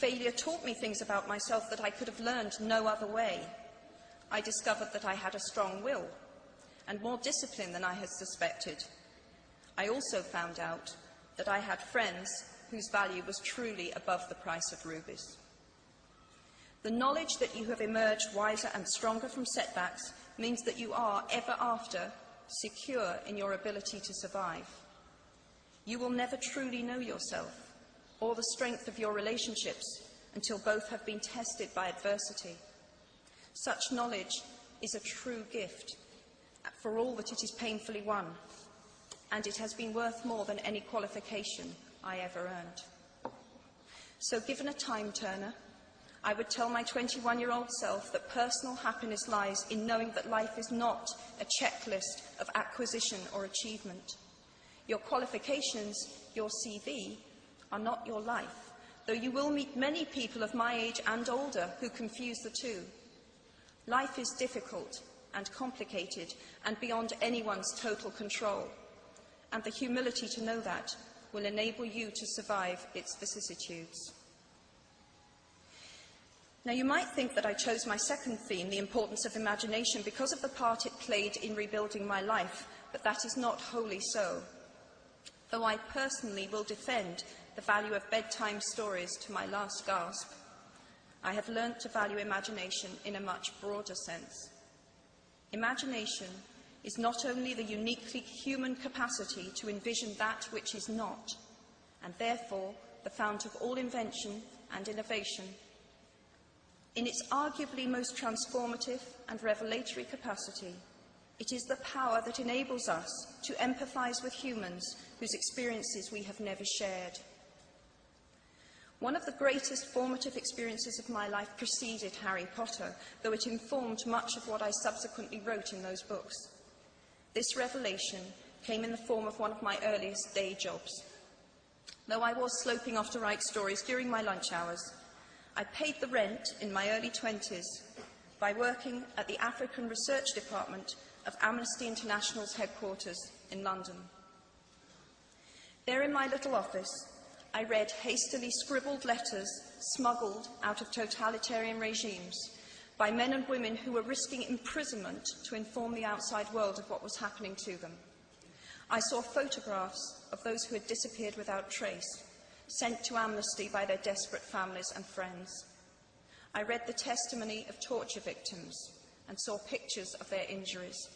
Failure taught me things about myself that I could have learned no other way. I discovered that I had a strong will and more discipline than I had suspected. I also found out that I had friends whose value was truly above the price of rubies. The knowledge that you have emerged wiser and stronger from setbacks means that you are, ever after, secure in your ability to survive. You will never truly know yourself or the strength of your relationships until both have been tested by adversity. Such knowledge is a true gift for all that it is painfully won, and it has been worth more than any qualification I ever earned. So, given a time turner, I would tell my 21-year-old self that personal happiness lies in knowing that life is not a checklist of acquisition or achievement. Your qualifications, your CV, are not your life, though you will meet many people of my age and older who confuse the two. Life is difficult and complicated and beyond anyone's total control, and the humility to know that will enable you to survive its vicissitudes. Now, you might think that I chose my second theme, the importance of imagination, because of the part it played in rebuilding my life, but that is not wholly so. Though I personally will defend the value of bedtime stories to my last gasp, I have learnt to value imagination in a much broader sense. Imagination is not only the uniquely human capacity to envision that which is not, and therefore the fount of all invention and innovation. In its arguably most transformative and revelatory capacity, it is the power that enables us to empathise with humans whose experiences we have never shared. One of the greatest formative experiences of my life preceded Harry Potter, though it informed much of what I subsequently wrote in those books. This revelation came in the form of one of my earliest day jobs. Though I was sloping off to write stories during my lunch hours, I paid the rent in my early 20s by working at the African Research Department of Amnesty International's headquarters in London. There in my little office, I read hastily scribbled letters smuggled out of totalitarian regimes by men and women who were risking imprisonment to inform the outside world of what was happening to them. I saw photographs of those who had disappeared without trace, sent to Amnesty by their desperate families and friends. I read the testimony of torture victims and saw pictures of their injuries.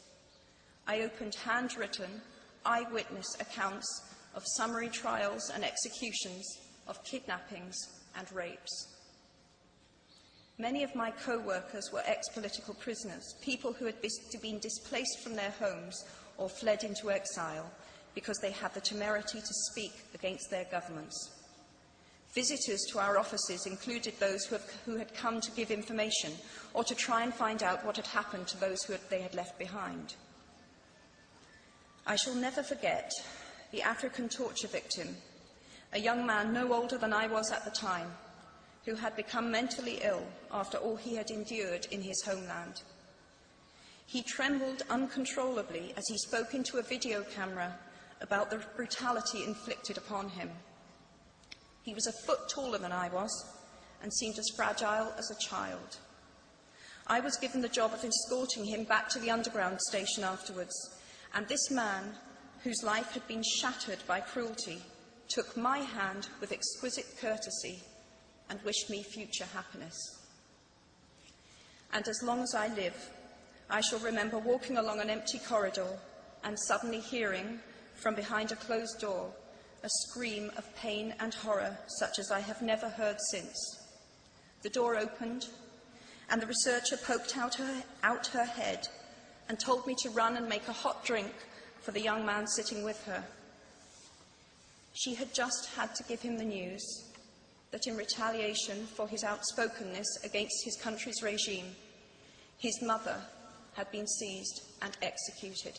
I opened handwritten, eyewitness accounts of summary trials and executions, of kidnappings and rapes. Many of my co-workers were ex-political prisoners, people who had been displaced from their homes or fled into exile because they had the temerity to speak against their governments. Visitors to our offices included those who had come to give information or to try and find out what had happened to those they had left behind. I shall never forget the African torture victim, a young man no older than I was at the time, who had become mentally ill after all he had endured in his homeland. He trembled uncontrollably as he spoke into a video camera about the brutality inflicted upon him. He was a foot taller than I was and seemed as fragile as a child. I was given the job of escorting him back to the underground station afterwards, and this man, whose life had been shattered by cruelty, took my hand with exquisite courtesy and wished me future happiness. And as long as I live, I shall remember walking along an empty corridor and suddenly hearing, from behind a closed door, a scream of pain and horror such as I have never heard since. The door opened, and the researcher poked out her head and told me to run and make a hot drink for the young man sitting with her. She had just had to give him the news that in retaliation for his outspokenness against his country's regime, his mother had been seized and executed.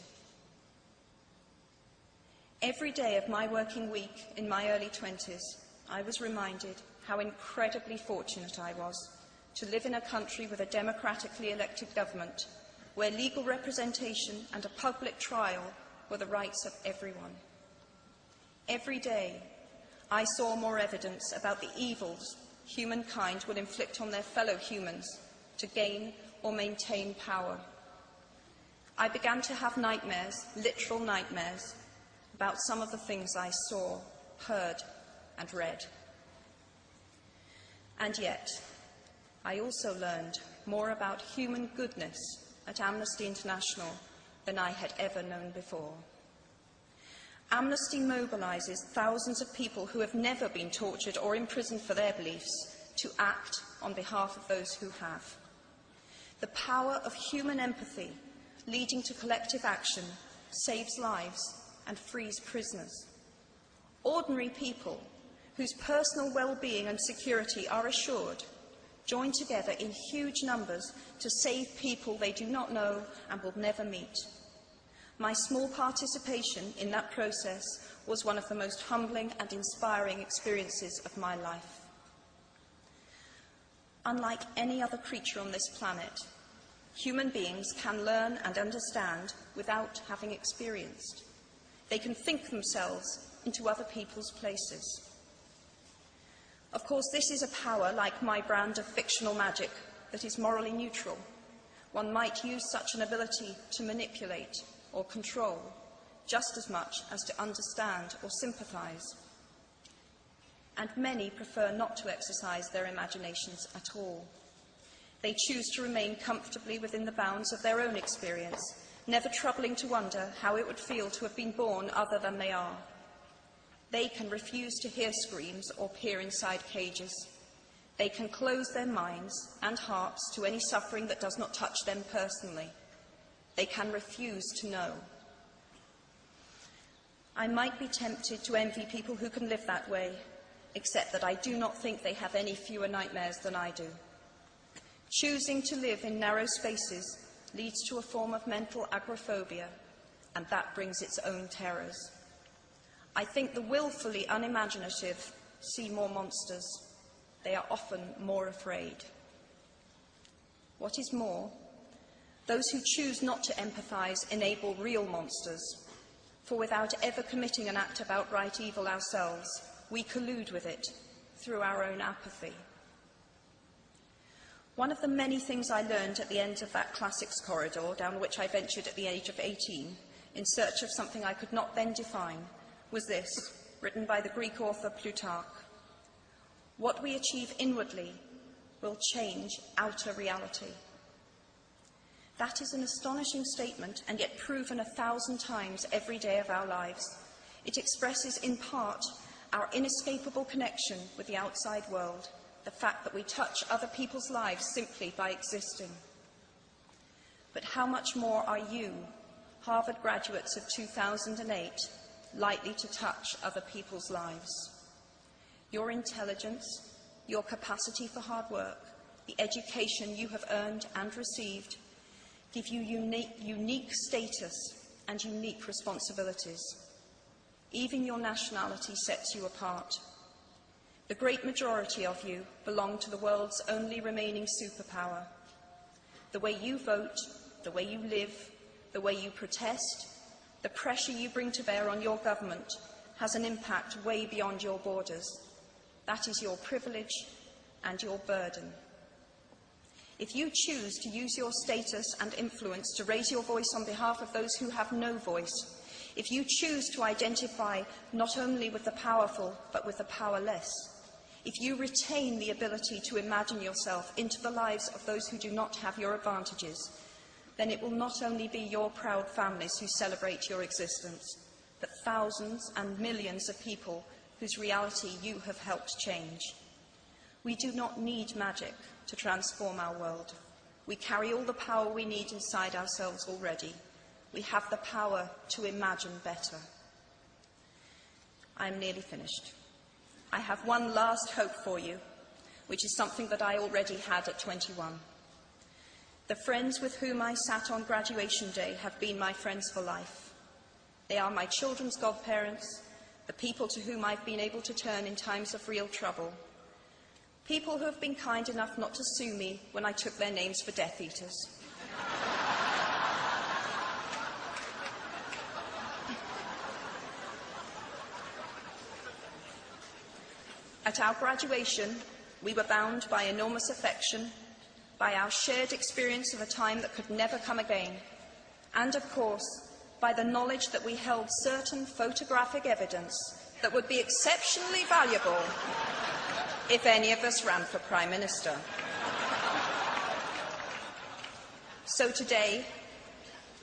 Every day of my working week in my early 20s, I was reminded how incredibly fortunate I was to live in a country with a democratically elected government, where legal representation and a public trial were the rights of everyone. Every day, I saw more evidence about the evils humankind will inflict on their fellow humans to gain or maintain power. I began to have nightmares, literal nightmares, about some of the things I saw, heard, and read. And yet, I also learned more about human goodness at Amnesty International than I had ever known before. Amnesty mobilises thousands of people who have never been tortured or imprisoned for their beliefs to act on behalf of those who have. The power of human empathy leading to collective action saves lives and frees prisoners. Ordinary people whose personal well-being and security are assured join together in huge numbers to save people they do not know and will never meet. My small participation in that process was one of the most humbling and inspiring experiences of my life. Unlike any other creature on this planet, human beings can learn and understand without having experienced. They can think themselves into other people's places. Of course, this is a power, like my brand of fictional magic, that is morally neutral. One might use such an ability to manipulate or control just as much as to understand or sympathise. And many prefer not to exercise their imaginations at all. They choose to remain comfortably within the bounds of their own experience, never troubling to wonder how it would feel to have been born other than they are. They can refuse to hear screams or peer inside cages. They can close their minds and hearts to any suffering that does not touch them personally. They can refuse to know. I might be tempted to envy people who can live that way, except that I do not think they have any fewer nightmares than I do. Choosing to live in narrow spaces leads to a form of mental agoraphobia, and that brings its own terrors. I think the willfully unimaginative see more monsters. They are often more afraid. What is more, those who choose not to empathise enable real monsters, for without ever committing an act of outright evil ourselves, we collude with it through our own apathy. One of the many things I learned at the end of that classics corridor, down which I ventured at the age of 18, in search of something I could not then define, was this, written by the Greek author Plutarch: "What we achieve inwardly will change outer reality." That is an astonishing statement, and yet proven 1,000 times every day of our lives. It expresses, in part, our inescapable connection with the outside world, the fact that we touch other people's lives simply by existing. But how much more are you, Harvard graduates of 2008, likely to touch other people's lives? Your intelligence, your capacity for hard work, the education you have earned and received, give you unique status and unique responsibilities. Even your nationality sets you apart. The great majority of you belong to the world's only remaining superpower. The way you vote, the way you live, the way you protest, the pressure you bring to bear on your government has an impact way beyond your borders. That is your privilege and your burden. If you choose to use your status and influence to raise your voice on behalf of those who have no voice, if you choose to identify not only with the powerful but with the powerless, if you retain the ability to imagine yourself into the lives of those who do not have your advantages, then it will not only be your proud families who celebrate your existence, but thousands and millions of people whose reality you have helped change. We do not need magic to transform our world. We carry all the power we need inside ourselves already. We have the power to imagine better. I am nearly finished. I have one last hope for you, which is something that I already had at 21. The friends with whom I sat on graduation day have been my friends for life. They are my children's godparents, the people to whom I've been able to turn in times of real trouble, people who have been kind enough not to sue me when I took their names for Death Eaters. At our graduation, We were bound by enormous affection, by our shared experience of a time that could never come again, and, of course, by the knowledge that we held certain photographic evidence that would be exceptionally valuable if any of us ran for Prime Minister. So today,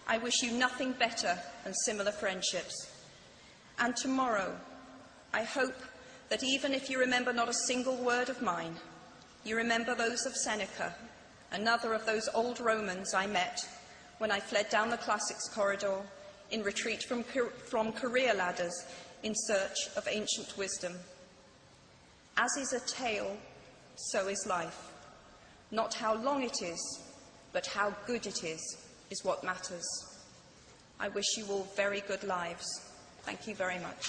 I wish you nothing better than similar friendships. And tomorrow, I hope that even if you remember not a single word of mine, you remember those of Seneca, another of those old Romans I met when I fled down the classics corridor in retreat from career ladders in search of ancient wisdom. As is a tale, so is life. Not how long it is, but how good it is what matters. I wish you all very good lives. Thank you very much.